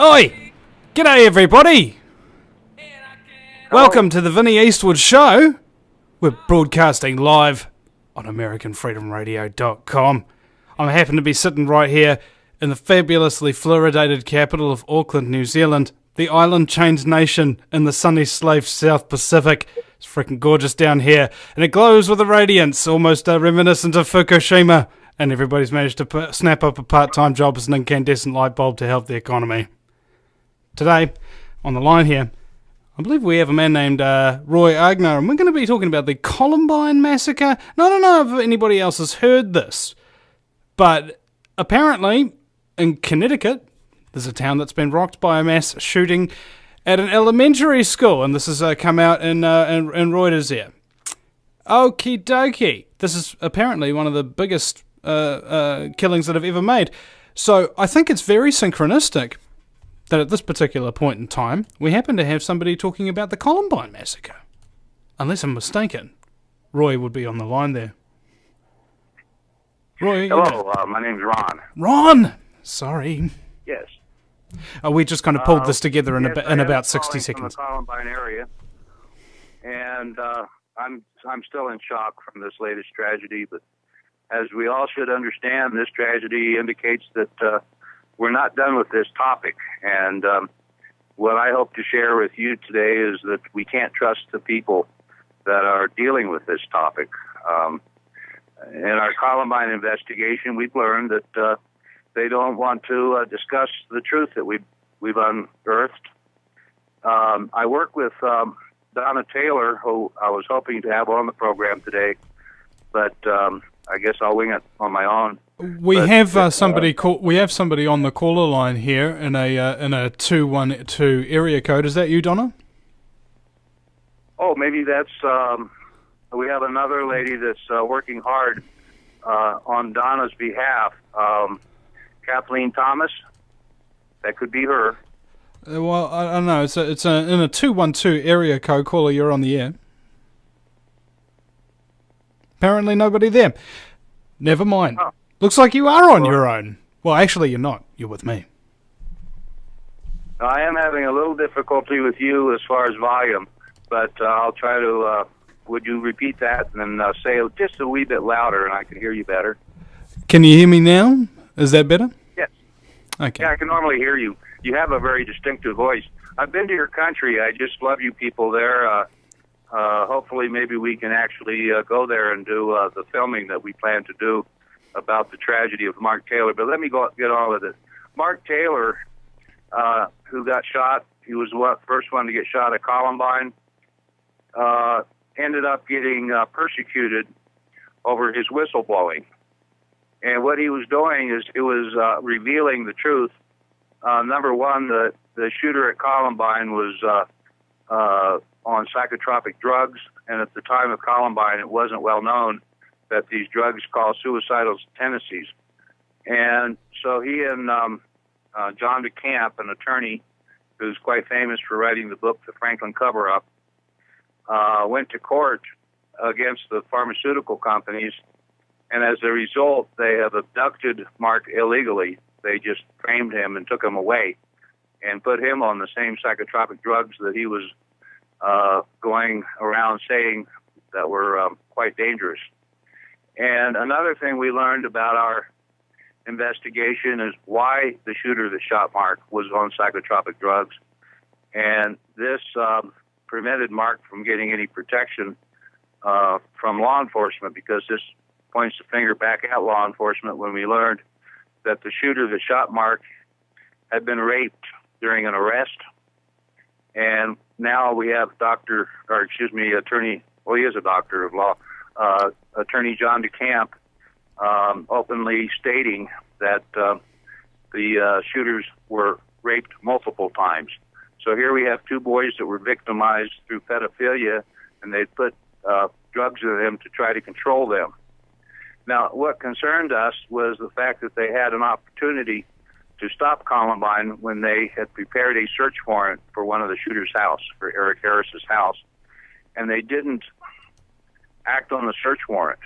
Oi! G'day everybody! Welcome to the Vinnie Eastwood Show. We're broadcasting live on AmericanFreedomRadio.com. I happen to be sitting right here in the fabulously fluoridated capital of Auckland, New Zealand, the island-chained nation in the sunny slave South Pacific. It's freaking gorgeous down here, and it glows with a radiance almost reminiscent of Fukushima, and everybody's managed to snap up a part-time job as an incandescent light bulb to help the economy. Today, on the line here, I believe we have a man named Roy Aigner, and we're going to be talking about the Columbine massacre. Now, I don't know if anybody else has heard this, but apparently in Connecticut, there's a town that's been rocked by a mass shooting at an elementary school, and this has come out in Reuters here. Okie dokie. This is apparently one of the biggest killings that I've ever made. So I think it's very synchronistic that at this particular point in time, we happen to have somebody talking about the Columbine massacre. Unless I'm mistaken, Roy would be on the line there. Roy. Hello, my name's Ron. Ron! Sorry. Yes. We just kind of pulled this together in about 60 seconds. From the Columbine area, and I'm still in shock from this latest tragedy. But as we all should understand, this tragedy indicates that we're not done with this topic. And what I hope to share with you today is that we can't trust the people that are dealing with this topic. In our Columbine investigation, we've learned that they don't want to discuss the truth that we've unearthed. I work with Donna Taylor, who I was hoping to have on the program today, but I guess I'll wing it on my own. We have somebody on the caller line here in a 212 area code. Is that you, Donna? Oh, maybe that's. We have another lady that's working hard on Donna's behalf. Kathleen Thomas. That could be her. Well, I don't know. It's in a 212 area code. Caller, you're on the air. Apparently nobody there. Never mind. Oh. Looks like you are on your own. Well, actually, you're not. You're with me. I am having a little difficulty with you as far as volume, but I'll try to... would you repeat that and say it just a wee bit louder and I can hear you better? Can you hear me now? Is that better? Yes. Okay. Yeah, I can normally hear you. You have a very distinctive voice. I've been to your country. I just love you people there. Hopefully maybe we can actually go there and do the filming that we plan to do about the tragedy of Mark Taylor. But let me get on with it. Mark Taylor, who got shot, he was the first one to get shot at Columbine, ended up getting persecuted over his whistleblowing. And what he was doing is it was revealing the truth. Number one, the shooter at Columbine was on psychotropic drugs, and at the time of Columbine, it wasn't well known that these drugs cause suicidal tendencies. And so he and John DeCamp, an attorney who's quite famous for writing the book, The Franklin Cover-Up, went to court against the pharmaceutical companies, and as a result, they have abducted Mark illegally. They just framed him and took him away and put him on the same psychotropic drugs that he was going around saying that were quite dangerous. And another thing we learned about our investigation is why the shooter that shot Mark was on psychotropic drugs. And this prevented Mark from getting any protection from law enforcement, because this points the finger back at law enforcement when we learned that the shooter that shot Mark had been raped during an arrest. And now we have attorney, well, he is a doctor of law, Attorney John DeCamp, openly stating that the shooters were raped multiple times. So here we have two boys that were victimized through pedophilia, and they put drugs in them to try to control them. Now, what concerned us was the fact that they had an opportunity to stop Columbine when they had prepared a search warrant for one of the shooter's house, for Eric Harris's house, and they didn't act on the search warrant.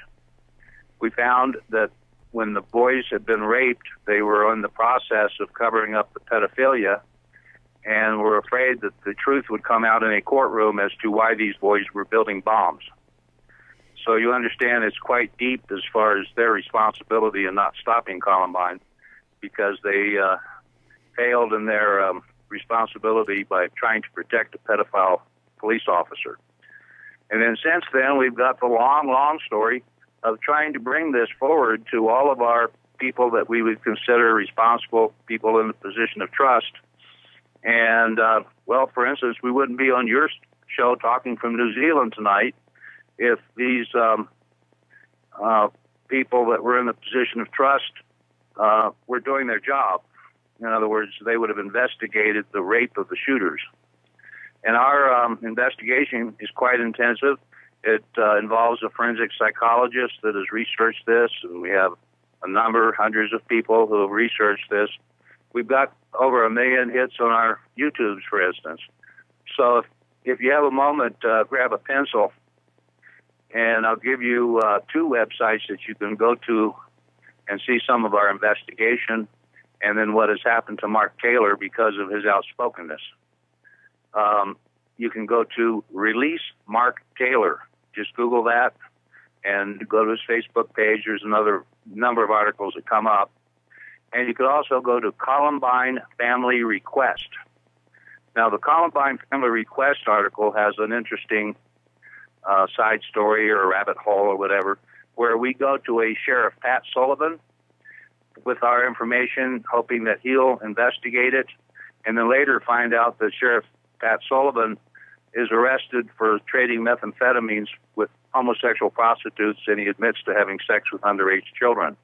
We found that when the boys had been raped, they were in the process of covering up the pedophilia, and were afraid that the truth would come out in a courtroom as to why these boys were building bombs. So you understand it's quite deep as far as their responsibility in not stopping Columbine, because they failed in their responsibility by trying to protect a pedophile police officer. And then since then, we've got the long, long story of trying to bring this forward to all of our people that we would consider responsible people in the position of trust. And, well, for instance, we wouldn't be on your show talking from New Zealand tonight if these people that were in the position of trust were doing their job. In other words, they would have investigated the rape of the shooters. And our investigation is quite intensive. It involves a forensic psychologist that has researched this, and we have hundreds of people who have researched this. We've got over 1 million hits on our YouTubes, for instance. So if you have a moment, grab a pencil, and I'll give you 2 websites that you can go to and see some of our investigation, and then what has happened to Mark Taylor because of his outspokenness. You can go to Release Mark Taylor. Just Google that and go to his Facebook page. There's another number of articles that come up. And you could also go to Columbine Family Request. Now, the Columbine Family Request article has an interesting side story or a rabbit hole or whatever, where we go to a Sheriff Pat Sullivan with our information, hoping that he'll investigate it, and then later find out that Sheriff Pat Sullivan is arrested for trading methamphetamines with homosexual prostitutes, and he admits to having sex with underage children.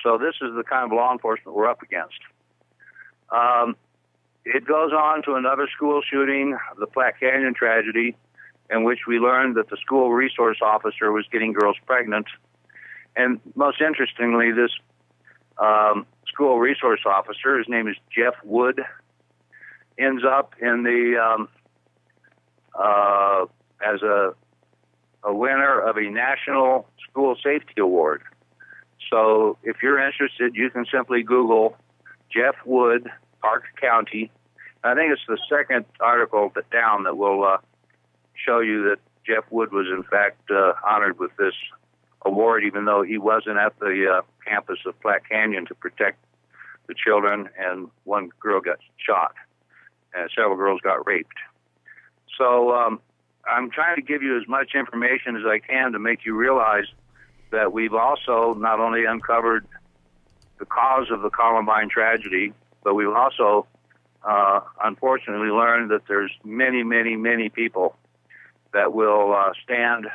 So this is the kind of law enforcement we're up against. It goes on to another school shooting, the Platte Canyon tragedy, in which we learned that the school resource officer was getting girls pregnant. And most interestingly, this school resource officer, his name is Jeff Wood, ends up in the as a winner of a National School Safety Award. So if you're interested, you can simply Google Jeff Wood, Park County. I think it's the second article down that will show you that Jeff Wood was, in fact, honored with this award, even though he wasn't at the campus of Platte Canyon to protect the children, and one girl got shot, and several girls got raped. So I'm trying to give you as much information as I can to make you realize that we've also not only uncovered the cause of the Columbine tragedy, but we've also unfortunately learned that there's many, many, many people that will stand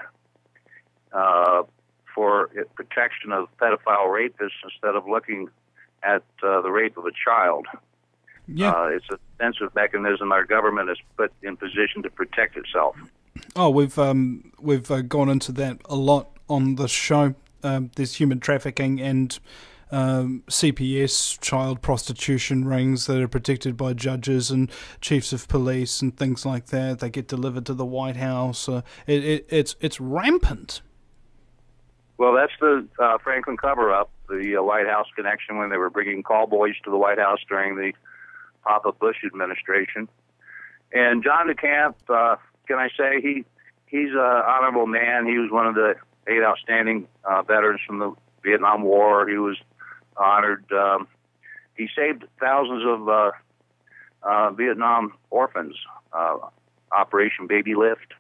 for protection of pedophile rapists instead of looking at the rape of a child. Yeah. It's a defensive mechanism our government has put in position to protect itself. Oh, we've gone into that a lot on this show. There's human trafficking and CPS, child prostitution rings that are protected by judges and chiefs of police and things like that. They get delivered to the White House. It's rampant. Well, that's the Franklin cover-up, the White House connection when they were bringing call boys to the White House during the Papa Bush administration. And John DeCamp, can I say, he's an honorable man. He was one of the 8 outstanding veterans from the Vietnam War. He was honored. He saved thousands of Vietnam orphans, Operation Baby Lift.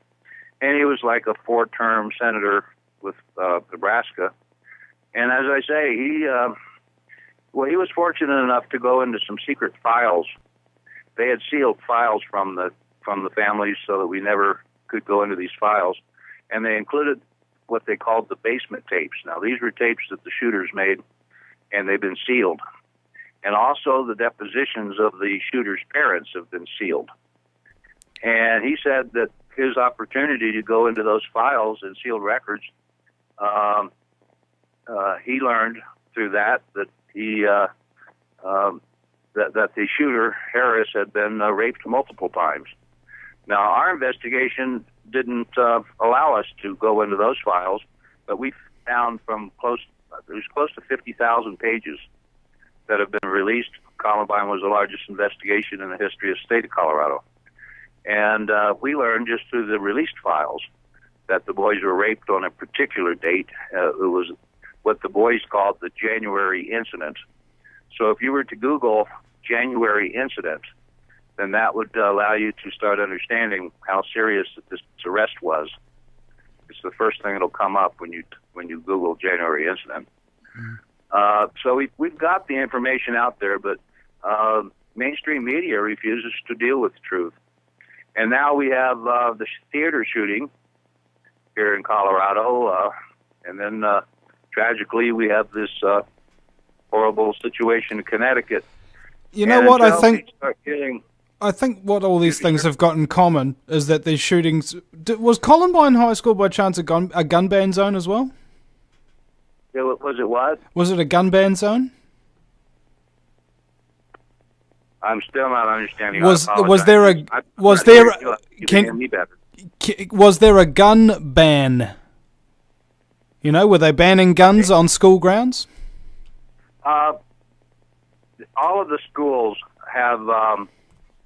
And he was like a 4-term senator with Nebraska. And as I say, he was fortunate enough to go into some secret files. They had sealed files from the families so that we never could go into these files. And they included what they called the basement tapes. Now, these were tapes that the shooters made, and they've been sealed. And also the depositions of the shooters' parents have been sealed. And he said that his opportunity to go into those files and sealed records, he learned through that he that the shooter, Harris, had been raped multiple times. Now, our investigation didn't allow us to go into those files, but we found there's close to 50,000 pages that have been released Columbine was the largest investigation in the history of the state of Colorado. And we learned just through the released files that the boys were raped on a particular date. It was what the boys called the January incident. So if you were to Google January incident, then that would allow you to start understanding how serious this arrest was. It's the first thing that'll come up when you Google January incident. So we've got the information out there, but mainstream media refuses to deal with the truth. And now we have the theater shooting here in Colorado, and then tragically we have this horrible situation in Connecticut. You know what I think? I think what all these things have got in common is that these shootings... Was Columbine High School by chance a gun ban zone as well? Yeah, was it what? Was it a gun ban zone? I'm still not understanding. Was there a gun ban? You know, were they banning guns on school grounds? All of the schools have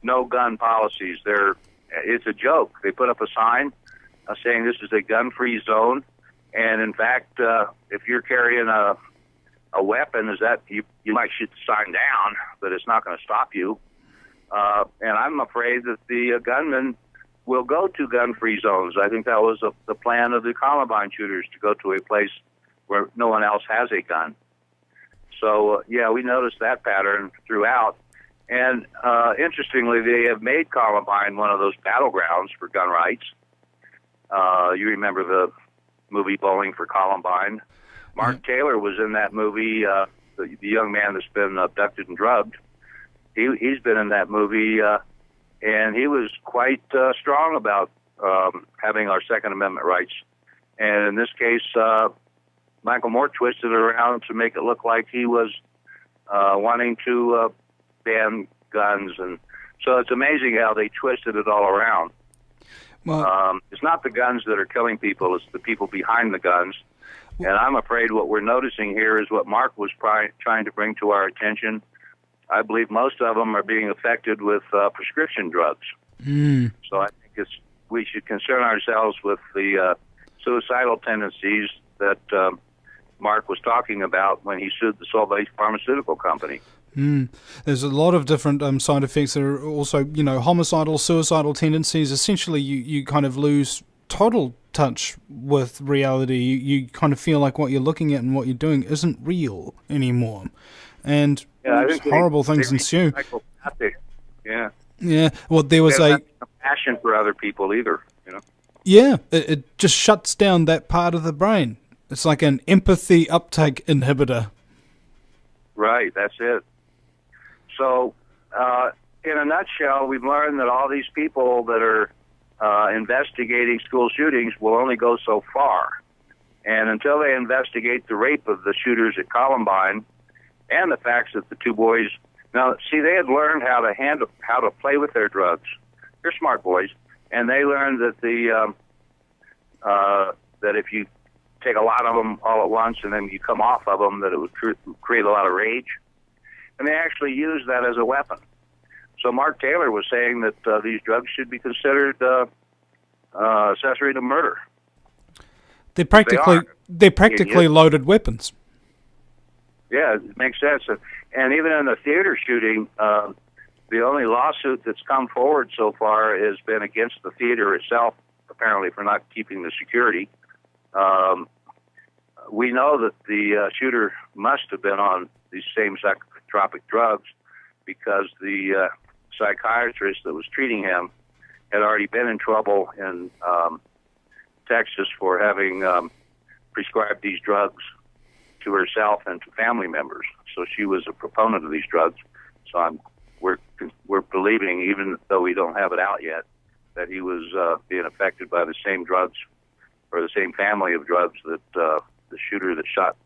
no gun policies. It's a joke. They put up a sign saying this is a gun-free zone, and in fact, if you're carrying a weapon, you might shoot the sign down, but it's not going to stop you. And I'm afraid that the gunmen will go to gun-free zones. I think that was the plan of the Columbine shooters, to go to a place where no one else has a gun. So, yeah, we noticed that pattern throughout. And interestingly, they have made Columbine one of those battlegrounds for gun rights. You remember the movie Bowling for Columbine? Mark Taylor was in that movie, the young man that's been abducted and drugged. He's been in that movie, and he was quite strong about having our Second Amendment rights. And in this case, Michael Moore twisted it around to make it look like he was wanting to ban guns. And so it's amazing how they twisted it all around. Well, it's not the guns that are killing people, it's the people behind the guns. And I'm afraid what we're noticing here is what Mark was trying to bring to our attention. I believe most of them are being affected with prescription drugs. So I think we should concern ourselves with the suicidal tendencies that Mark was talking about when he sued the Solvay pharmaceutical company. There's a lot of different side effects that are also, homicidal, suicidal tendencies. Essentially, you kind of lose total touch with reality. You kind of feel like what you're looking at and what you're doing isn't real anymore. And horrible things ensue. Yeah. Well, there was a passion for other people either. Yeah, it just shuts down that part of the brain. It's like an empathy uptake inhibitor. Right, that's it. So, in a nutshell, we've learned that all these people that are investigating school shootings will only go so far. And until they investigate the rape of the shooters at Columbine and the facts that the two boys... Now, see, they had learned how to play with their drugs. They're smart boys. And they learned that that if you take a lot of them all at once and then you come off of them, that it would create a lot of rage. And they actually used that as a weapon. So Mark Taylor was saying that these drugs should be considered accessory to murder. They're practically loaded weapons. Yeah, it makes sense. And even in the theater shooting, the only lawsuit that's come forward so far has been against the theater itself, apparently for not keeping the security. We know that the shooter must have been on these same psychotropic drugs because the psychiatrist that was treating him had already been in trouble in Texas for having prescribed these drugs to herself and to family members. So she was a proponent of these drugs. So we're believing, even though we don't have it out yet, that he was being affected by the same drugs or the same family of drugs that the shooter that shot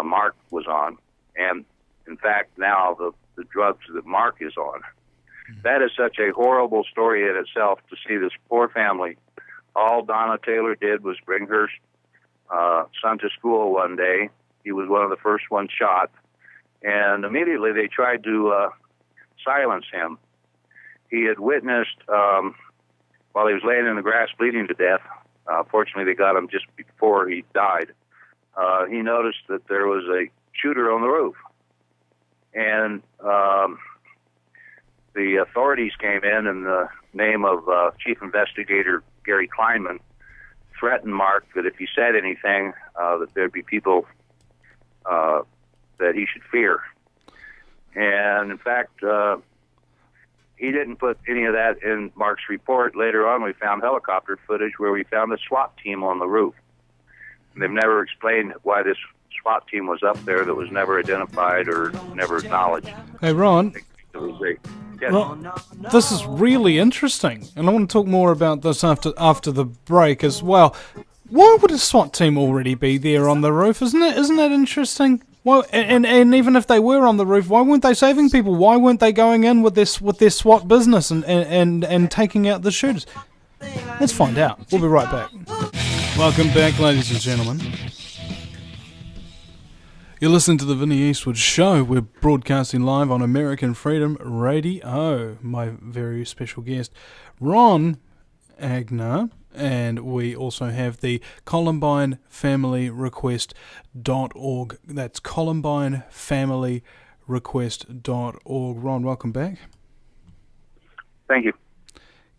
Mark was on. And in fact, now the drugs that Mark is on. That is such a horrible story in itself, to see this poor family. All Donna Taylor did was bring her son to school one day. He was one of the first ones shot. and immediately they tried to silence him. He had witnessed, while he was laying in the grass bleeding to death, fortunately they got him just before he died, he noticed that there was a shooter on the roof. And the authorities came in the name of Chief Investigator Gary Kleinman, threatened Mark that if he said anything, that there'd be people that he should fear. And in fact, he didn't put any of that in Mark's report. Later on, we found helicopter footage where we found the SWAT team on the roof. And they've never explained why this SWAT team was up there that was never identified or never acknowledged. Hey, Ron. Yes. Ron, this is really interesting, and I want to talk more about this after the break as well. Why would a SWAT team already be there on the roof? Isn't that interesting? Well, and even if they were on the roof, why weren't they saving people? Why weren't they going in with their SWAT business and taking out the shooters? Let's find out. We'll be right back. Welcome back, ladies and gentlemen. You're listening to the Vinnie Eastwood Show. We're broadcasting live on American Freedom Radio. My very special guest, Ron Aigner. And we also have the ColumbineFamilyRequest.org. That's ColumbineFamilyRequest.org. Ron, welcome back. Thank you.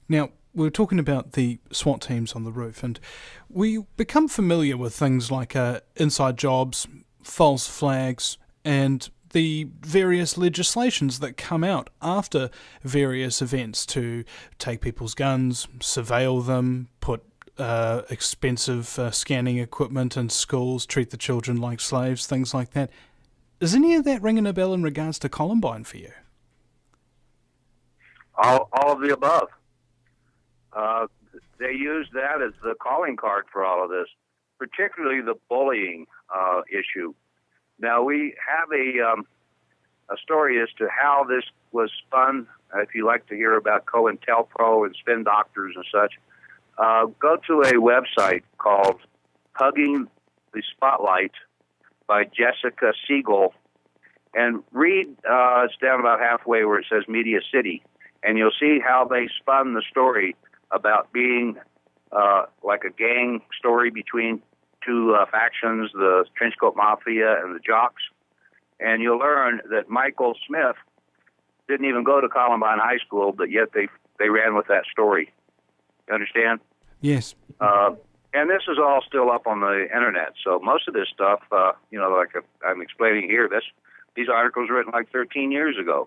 Now, we were talking about the SWAT teams on the roof, and we become familiar with things like inside jobs, false flags, and the various legislations that come out after various events to take people's guns, surveil them, put expensive scanning equipment in schools, treat the children like slaves, things like that. Is any of that ringing a bell in regards to Columbine for you? All of the above. They use that as the calling card for all of this, particularly the bullying issue. Now, we have a story as to how this was spun. If you like to hear about COINTELPRO and spin doctors and such, go to a website called Hugging the Spotlight by Jessica Siegel and read, it's down about halfway where it says Media City, and you'll see how they spun the story about being like a gang story between two factions, the Trenchcoat Mafia and the Jocks. And you'll learn that Michael Smith didn't even go to Columbine High School, but yet they ran with that story. You understand? Yes. And this is all still up on the internet. So most of this stuff, like I'm explaining here, these articles were written like 13 years ago.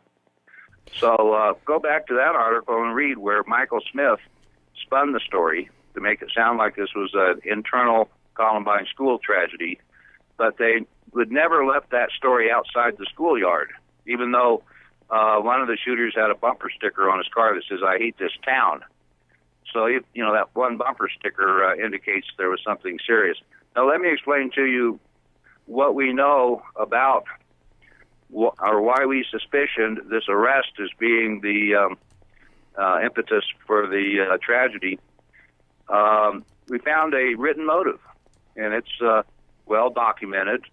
So go back to that article and read where Michael Smith spun the story to make it sound like this was an internal Columbine school tragedy, but they would never left that story outside the schoolyard, even though one of the shooters had a bumper sticker on his car that says, "I hate this town." So, that one bumper sticker indicates there was something serious. Now, let me explain to you what we know about or why we suspicioned this arrest as being the impetus for the tragedy. We found a written motive, and it's well documented.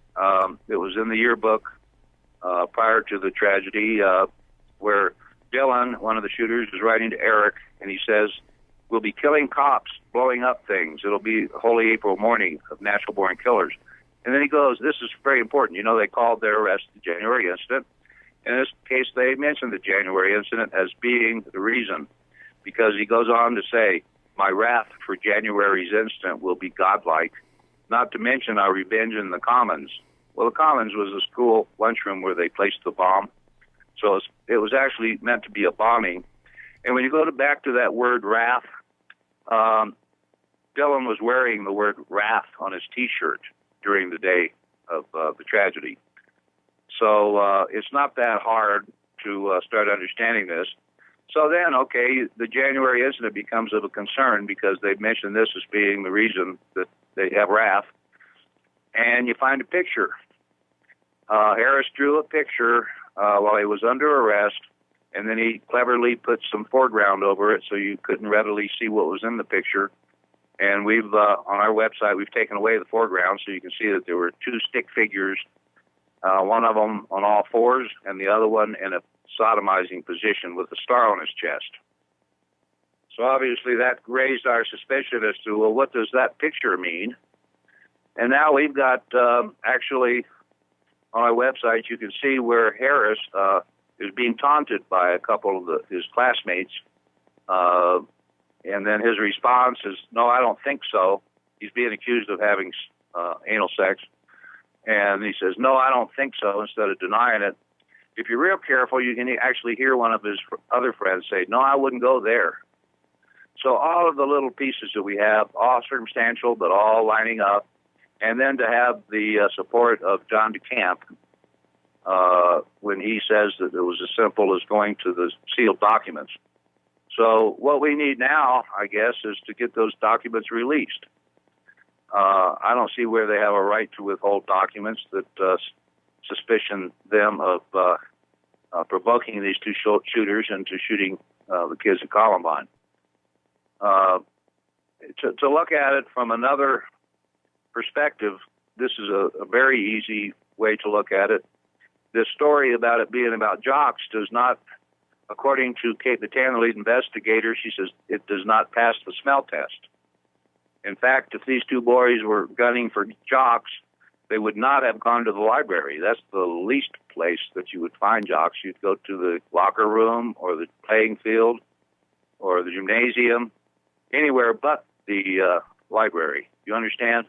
It was in the yearbook prior to the tragedy where Dylan, one of the shooters, is writing to Eric, and he says, "We'll be killing cops, blowing up things. It'll be Holy April morning of natural-born killers." And then he goes, this is very important. They called their arrest the January incident. In this case, they mentioned the January incident as being the reason, because he goes on to say, "My wrath for January's incident will be godlike, not to mention our revenge in the Commons." Well, the Commons was a school lunchroom where they placed the bomb. So it was actually meant to be a bombing. And when you go back to that word wrath, Dylan was wearing the word wrath on his T-shirt during the day of the tragedy. So it's not that hard to start understanding this. So then, the January incident becomes of a concern because they've mentioned this as being the reason that they have wrath. And you find a picture. Harris drew a picture while he was under arrest, and then he cleverly put some foreground over it so you couldn't readily see what was in the picture. And we've, on our website, we've taken away the foreground so you can see that there were two stick figures one of them on all fours and the other one in a sodomizing position with a star on his chest. So obviously that raised our suspicion as to, well, what does that picture mean? And now we've got, actually, on our website, you can see where Harris is being taunted by a couple of his classmates. And then his response is, no, I don't think so. He's being accused of having anal sex. And he says, no, I don't think so, instead of denying it. If you're real careful, you can actually hear one of his other friends say, no, I wouldn't go there. So all of the little pieces that we have, all circumstantial, but all lining up. And then to have the support of John DeCamp when he says that it was as simple as going to the sealed documents. So what we need now, I guess, is to get those documents released. I don't see where they have a right to withhold documents that suspicion them of provoking these two shooters into shooting the kids at Columbine. To look at it from another perspective, this is a very easy way to look at it. This story about it being about jocks does not, according to Kate Batan, the lead investigator, she says it does not pass the smell test. In fact, if these two boys were gunning for jocks, they would not have gone to the library. That's the least place that you would find jocks. You'd go to the locker room or the playing field or the gymnasium, anywhere but the library. You understand?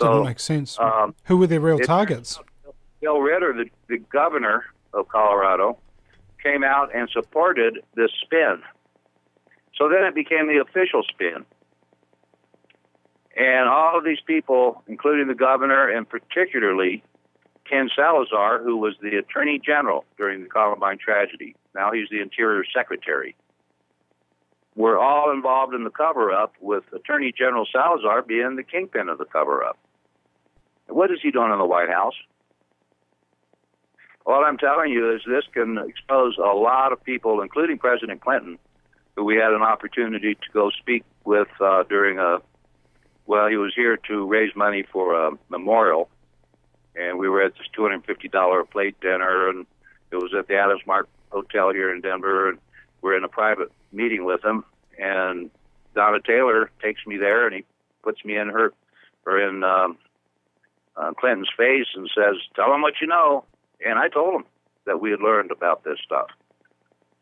So, didn't make sense. Who were their real targets? Bill Ritter, the governor of Colorado, came out and supported this spin. So then it became the official spin. And all of these people, including the governor and particularly Ken Salazar, who was the attorney general during the Columbine tragedy, now he's the Interior Secretary, were all involved in the cover-up, with Attorney General Salazar being the kingpin of the cover-up. What is he doing in the White House? All I'm telling you is this can expose a lot of people, including President Clinton, who we had an opportunity to go speak with during he was here to raise money for a memorial, and we were at this $250 plate dinner, and it was at the Adams Mark Hotel here in Denver, and we're in a private meeting with him, and Donna Taylor takes me there, and he puts me in Clinton's face and says, tell him what you know. And I told him that we had learned about this stuff.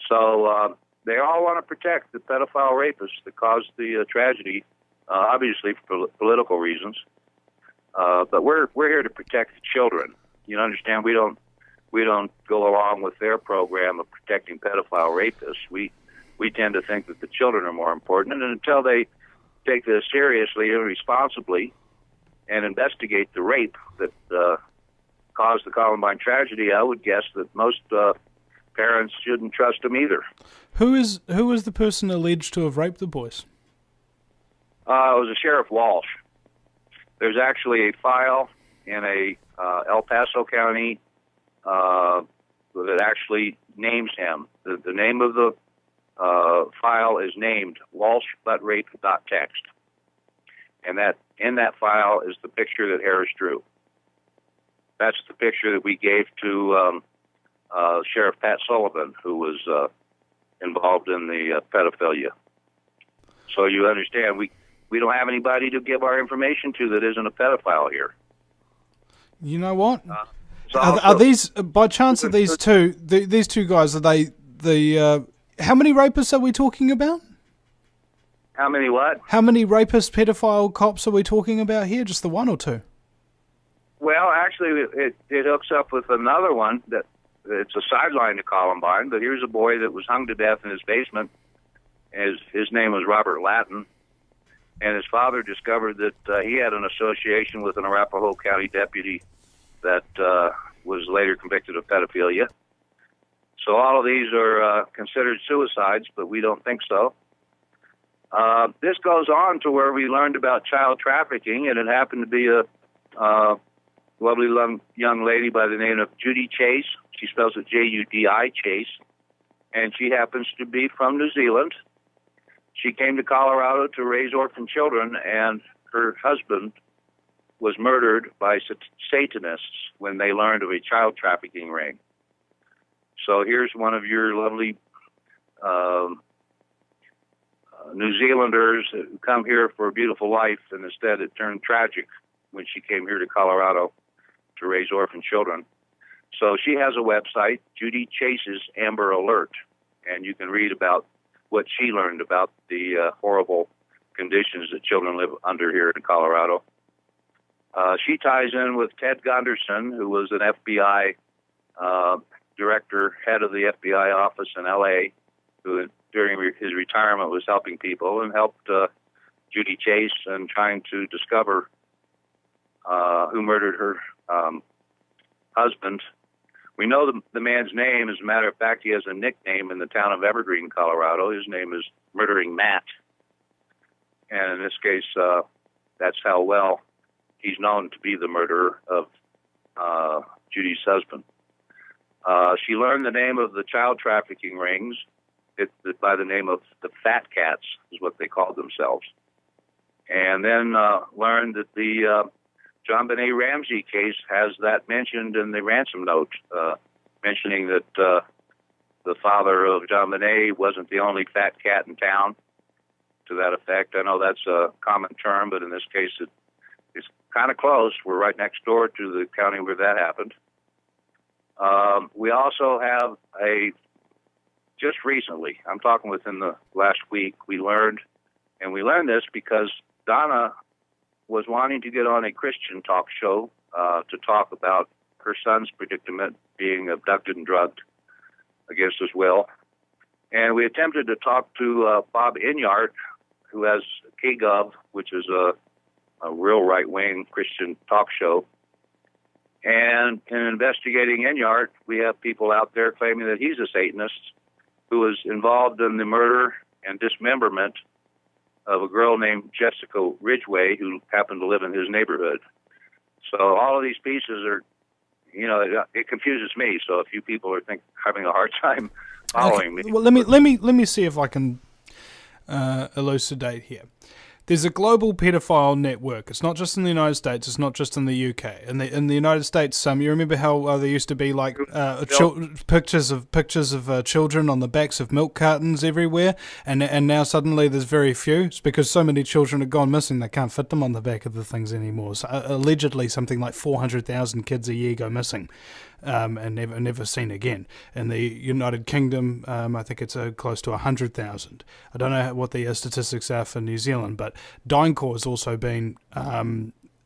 So they all want to protect the pedophile rapists that caused the tragedy, obviously for political reasons. But we're here to protect the children. You understand? We don't go along with their program of protecting pedophile rapists. We tend to think that the children are more important, and until they take this seriously and responsibly and investigate the rape that caused the Columbine tragedy, I would guess that most parents shouldn't trust them either. Who is the person alleged to have raped the boys? It was a Sheriff Walsh. There's actually a file in a El Paso County that actually names him. The name of the file is named walshbuttrape.txt. And that in that file is the picture that Harris drew. That's the picture that we gave to Sheriff Pat Sullivan, who was involved in the pedophilia. So you understand, we don't have anybody to give our information to that isn't a pedophile here. You know what? Are these, by chance, are these two guys, are they the, how many rapists are we talking about? How many what? How many rapist pedophile cops are we talking about here? Just the one or two? Well, actually, it hooks up with another one that it's a sideline to Columbine, but here's a boy that was hung to death in his basement. His name was Robert Lattin, and his father discovered that he had an association with an Arapahoe County deputy that was later convicted of pedophilia. So all of these are considered suicides, but we don't think so. This goes on to where we learned about child trafficking, and it happened to be a lovely young lady by the name of Judy Chase. She spells it Judi Chase, and she happens to be from New Zealand. She came to Colorado to raise orphan children, and her husband was murdered by Satanists when they learned of a child trafficking ring. So here's one of your lovely New Zealanders who come here for a beautiful life, and instead it turned tragic when she came here to Colorado to raise orphan children. So she has a website, Judy Chase's Amber Alert, and you can read about what she learned about the horrible conditions that children live under here in Colorado. She ties in with Ted Gunderson, who was an FBI director, head of the FBI office in L.A., who during his retirement was helping people and helped Judy Chase in trying to discover who murdered her husband. We know the man's name. As a matter of fact, he has a nickname in the town of Evergreen, Colorado. His name is Murdering Matt. And in this case, that's how well he's known to be the murderer of Judy's husband. She learned the name of the child trafficking rings by the name of the Fat Cats, is what they called themselves. And then learned that the John Benet Ramsey case has that mentioned in the ransom note, mentioning that the father of John Benet wasn't the only fat cat in town, to that effect. I know that's a common term, but in this case it's kind of close. We're right next door to the county where that happened. We also have just recently, I'm talking within the last week, we learned this because Donna was wanting to get on a Christian talk show to talk about her son's predicament, being abducted and drugged against his will. And we attempted to talk to Bob Inyart, who has KGov, which is a real right-wing Christian talk show. And in investigating Inyart, we have people out there claiming that he's a Satanist who was involved in the murder and dismemberment of a girl named Jessica Ridgway, who happened to live in his neighborhood. So all of these pieces are, it confuses me. So if you people are having a hard time following me, well, let me see if I can elucidate here. There's a global pedophile network. It's not just in the United States. It's not just in the UK. In the United States, you remember how there used to be like pictures of children on the backs of milk cartons everywhere, and now suddenly there's very few. It's because so many children have gone missing they can't fit them on the back of the things anymore. So, allegedly, something like 400,000 kids a year go missing. And never seen again. In the United Kingdom, I think it's close to 100,000. I don't know what the statistics are for New Zealand, but DynCorp has also been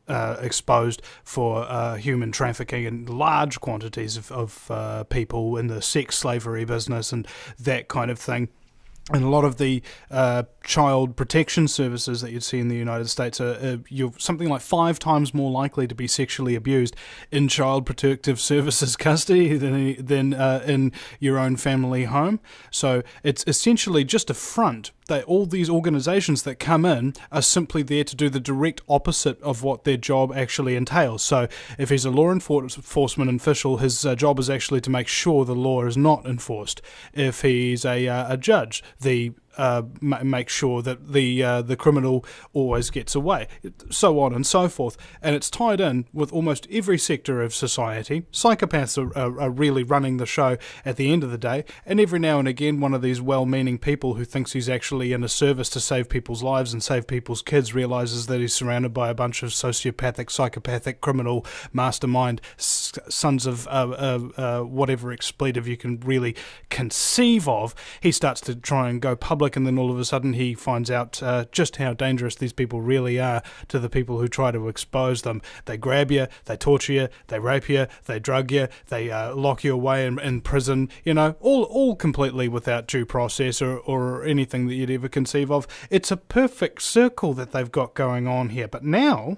exposed for human trafficking in large quantities of people in the sex slavery business and that kind of thing. And a lot of the child protection services that you'd see in the United States you're something like 5 times more likely to be sexually abused in child protective services custody than in your own family home. So it's essentially just a front that all these organizations that come in are simply there to do the direct opposite of what their job actually entails. So if he's a law enforcement official, his job is actually to make sure the law is not enforced. If he's a judge, make sure that the criminal always gets away, so on and so forth. And it's tied in with almost every sector of society. Psychopaths are really running the show at the end of the day, and every now and again one of these well-meaning people who thinks he's actually in a service to save people's lives and save people's kids realizes that he's surrounded by a bunch of sociopathic, psychopathic, criminal mastermind sons of whatever expletive you can really conceive of. He starts to try and go public, and then all of a sudden he finds out just how dangerous these people really are to the people who try to expose them. They grab you, they torture you, they rape you, they drug you, they lock you away in prison, all completely without due process or anything that you'd ever conceive of. It's a perfect circle that they've got going on here. But now,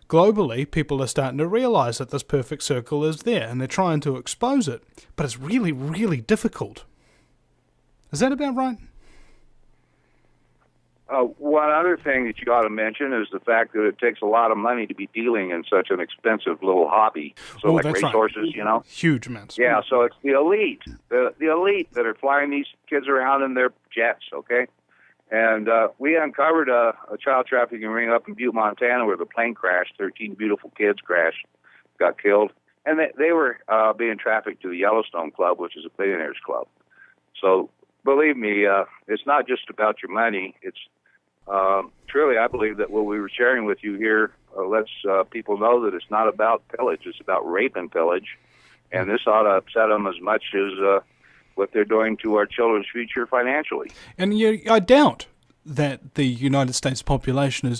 globally, people are starting to realize that this perfect circle is there, and they're trying to expose it. But it's really, really difficult. Is that about right? One other thing that you ought to mention is the fact that it takes a lot of money to be dealing in such an expensive little hobby. So like racehorses, right. Huge amounts. Yeah, so it's the elite, the elite that are flying these kids around in their jets, okay? And we uncovered a child trafficking ring up in Butte, Montana, where the plane crashed. 13 beautiful kids crashed, got killed. And they were being trafficked to the Yellowstone Club, which is a billionaires club. So believe me, it's not just about your money. It's truly, I believe that what we were sharing with you here lets people know that it's not about pillage. It's about rape and pillage. And this ought to upset them as much as what they're doing to our children's future financially. And I doubt that the United States population is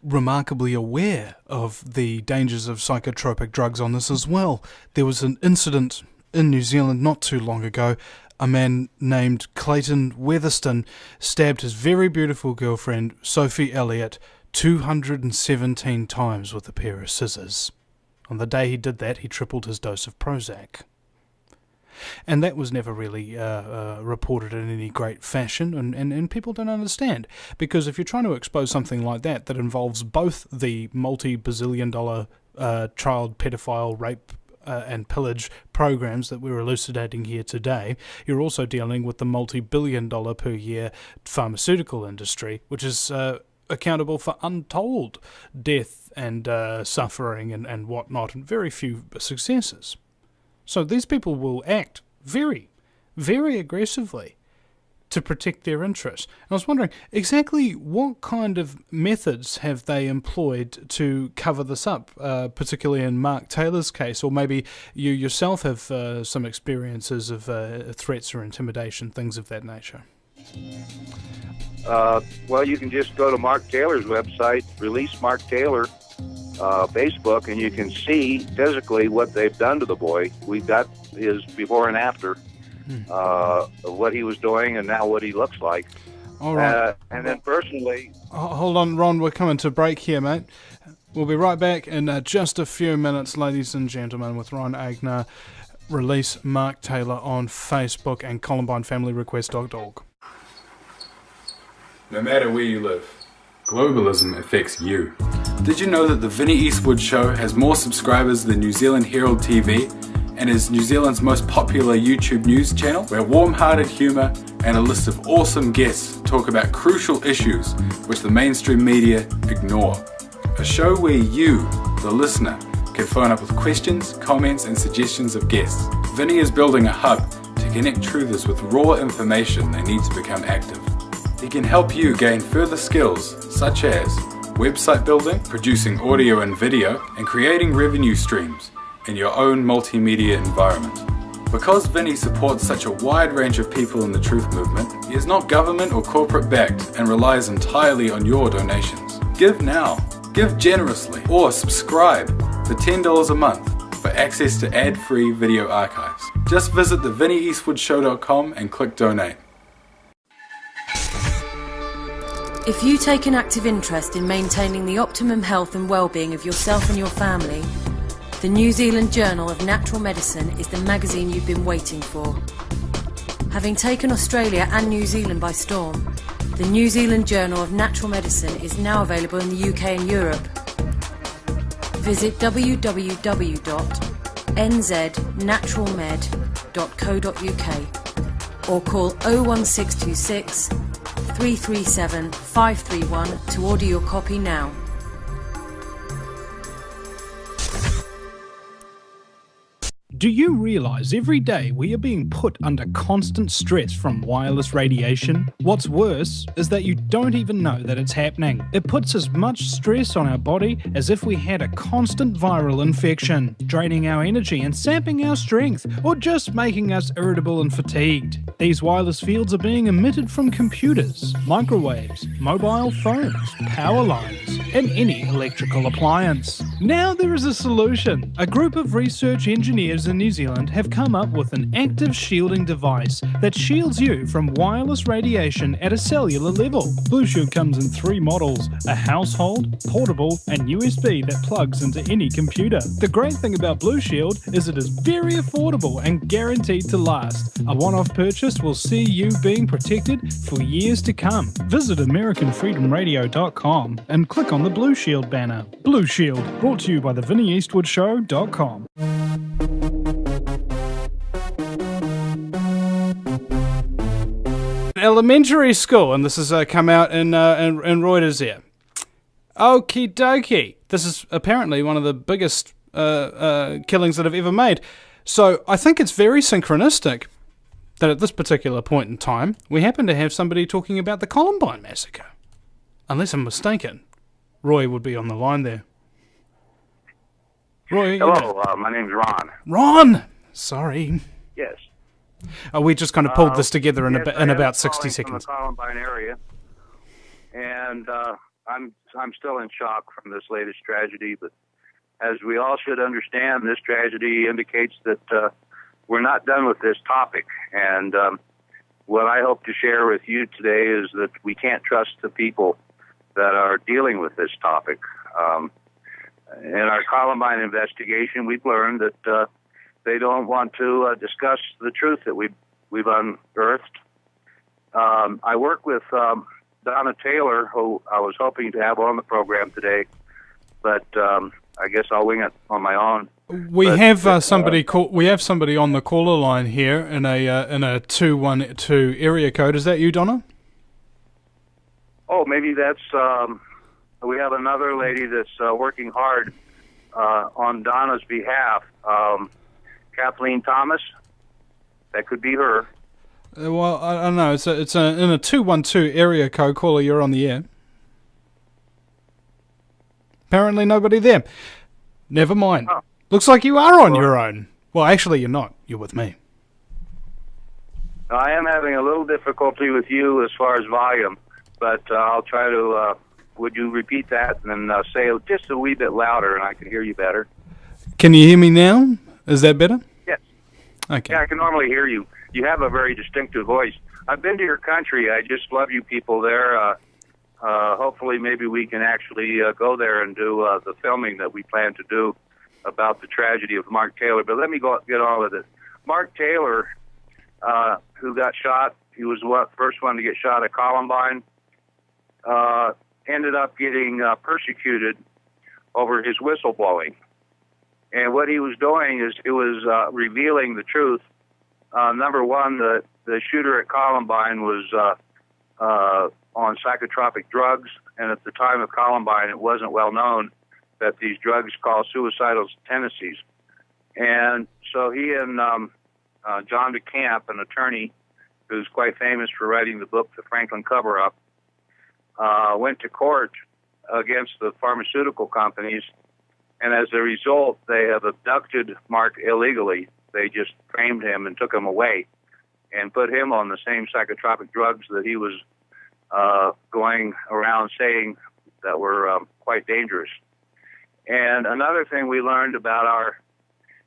remarkably aware of the dangers of psychotropic drugs on this as well. There was an incident in New Zealand not too long ago. A man named Clayton Weatherston stabbed his very beautiful girlfriend, Sophie Elliott, 217 times with a pair of scissors. On the day he did that, he tripled his dose of Prozac. And that was never really reported in any great fashion, and people don't understand. Because if you're trying to expose something like that involves both the multi-bazillion-dollar child pedophile rape and pillage programs that we're elucidating here today, you're also dealing with the multi-billion-dollar per year pharmaceutical industry, which is accountable for untold death and suffering and whatnot, and very few successes. So these people will act very, very aggressively to protect their interests. And I was wondering, exactly what kind of methods have they employed to cover this up, particularly in Mark Taylor's case, or maybe you yourself have some experiences of threats or intimidation, things of that nature? Well, you can just go to Mark Taylor's website, Release Mark Taylor, Facebook, and you can see physically what they've done to the boy. We've got his before and after of what he was doing and now what he looks like. All right. And then personally... Hold on, Ron, we're coming to break here, mate. We'll be right back in just a few minutes, ladies and gentlemen, with Ron Aigner. Release Mark Taylor on Facebook and ColumbineFamilyRequest.org. No matter where you live, globalism affects you. Did you know that The Vinnie Eastwood Show has more subscribers than New Zealand Herald TV and is New Zealand's most popular YouTube news channel, where warm-hearted humour and a list of awesome guests talk about crucial issues which the mainstream media ignore? A show where you, the listener, can phone up with questions, comments and suggestions of guests. Vinnie is building a hub to connect truthers with raw information they need to become active. He can help you gain further skills such as website building, producing audio and video, and creating revenue streams in your own multimedia environment. Because Vinnie supports such a wide range of people in the truth movement, he is not government or corporate backed and relies entirely on your donations. Give now, give generously, or subscribe for $10 a month for access to ad-free video archives. Just visit thevinnieeastwoodshow.com and click donate. If you take an active interest in maintaining the optimum health and well-being of yourself and your family, the New Zealand Journal of Natural Medicine is the magazine you've been waiting for. Having taken Australia and New Zealand by storm, the New Zealand Journal of Natural Medicine is now available in the UK and Europe. Visit www.nznaturalmed.co.uk or call 01626 337 531 to order your copy now. Do you realise every day we are being put under constant stress from wireless radiation? What's worse is that you don't even know that it's happening. It puts as much stress on our body as if we had a constant viral infection, draining our energy and sapping our strength, or just making us irritable and fatigued. These wireless fields are being emitted from computers, microwaves, mobile phones, power lines, and any electrical appliance. Now there is a solution. A group of research engineers in New Zealand have come up with an active shielding device that shields you from wireless radiation at a cellular level. Blue Shield comes in 3 models: a household, portable, and USB that plugs into any computer. The great thing about Blue Shield is it is very affordable and guaranteed to last. A one-off purchase will see you being protected for years to come. Visit AmericanFreedomRadio.com and click on the Blue Shield banner. Blue Shield, brought to you by theVinnieEastwoodShow.com. elementary school, and this has come out in Reuters here. Okie dokie. This is apparently one of the biggest killings that have ever made. So I think it's very synchronistic that at this particular point in time, we happen to have somebody talking about the Columbine massacre. Unless I'm mistaken, Roy would be on the line there. Roy. Hello, my name's Ron. Ron! Sorry. Yes. We just kind of pulled this together in I about am 60 calling seconds. From the Columbine area, and I'm still in shock from this latest tragedy. But as we all should understand, this tragedy indicates that we're not done with this topic. And what I hope to share with you today is that we can't trust the people that are dealing with this topic. In our Columbine investigation, we've learned that they don't want to discuss the truth that we've unearthed. I work with Donna Taylor, who I was hoping to have on the program today, but I guess I'll wing it on my own. We have somebody on the caller line here in a 212 area code. Is that you, Donna? Oh, maybe that's. We have another lady that's working hard on Donna's behalf. Kathleen Thomas. That could be her. Well, I don't know. It's in a 212 area code. Caller, you're on the air. Apparently nobody there. Never mind. Oh. Looks like you are on your own. Well, actually, you're not. You're with me. I am having a little difficulty with you as far as volume, but I'll try to. Would you repeat that and say it just a wee bit louder, and I can hear you better? Can you hear me now? Is that better? Yes. Okay. Yeah, I can normally hear you. You have a very distinctive voice. I've been to your country. I just love you people there. Hopefully, maybe we can actually go there and do the filming that we plan to do about the tragedy of Mark Taylor. But let me get on with it. Mark Taylor, who got shot, he was the first one to get shot at Columbine, ended up getting persecuted over his whistleblowing. And what he was doing is it was revealing the truth. Number one, the shooter at Columbine was on psychotropic drugs, and at the time of Columbine, it wasn't well known that these drugs cause suicidal tendencies. And so he and John DeCamp, an attorney who's quite famous for writing the book, The Franklin Cover-Up, went to court against the pharmaceutical companies, and as a result, they have abducted Mark illegally. They just framed him and took him away and put him on the same psychotropic drugs that he was going around saying that were quite dangerous. And another thing we learned about our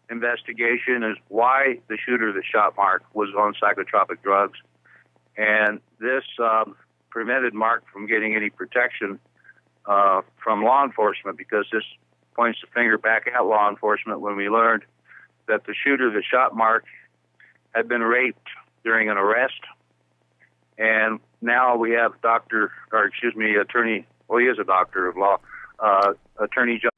investigation is why the shooter that shot Mark was on psychotropic drugs. And this prevented Mark from getting any protection from law enforcement, because this points the finger back at law enforcement when we learned that the shooter that shot Mark had been raped during an arrest. And now we have attorney, well, he is a doctor of law, Attorney John.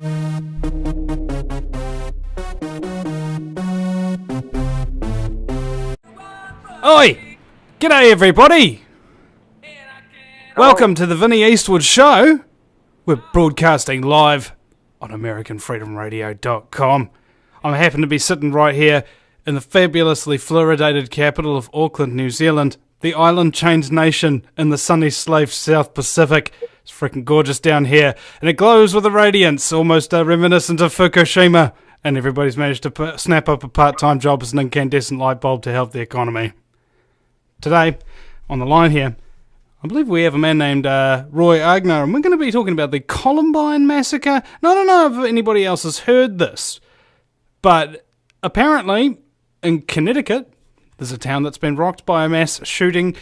Oi! G'day, everybody! Welcome to the Vinnie Eastwood Show. We're broadcasting live on AmericanFreedomRadio.com. I happen to be sitting right here in the fabulously fluoridated capital of Auckland, New Zealand, the island-chained nation in the sunny slave South Pacific. It's freaking gorgeous down here, and it glows with a radiance almost reminiscent of Fukushima, and everybody's managed to snap up a part-time job as an incandescent light bulb to help the economy. Today, on the line here, I believe we have a man named Roy Aigner, and we're going to be talking about the Columbine massacre. Now, I don't know if anybody else has heard this, but apparently in Connecticut, there's a town that's been rocked by a mass shooting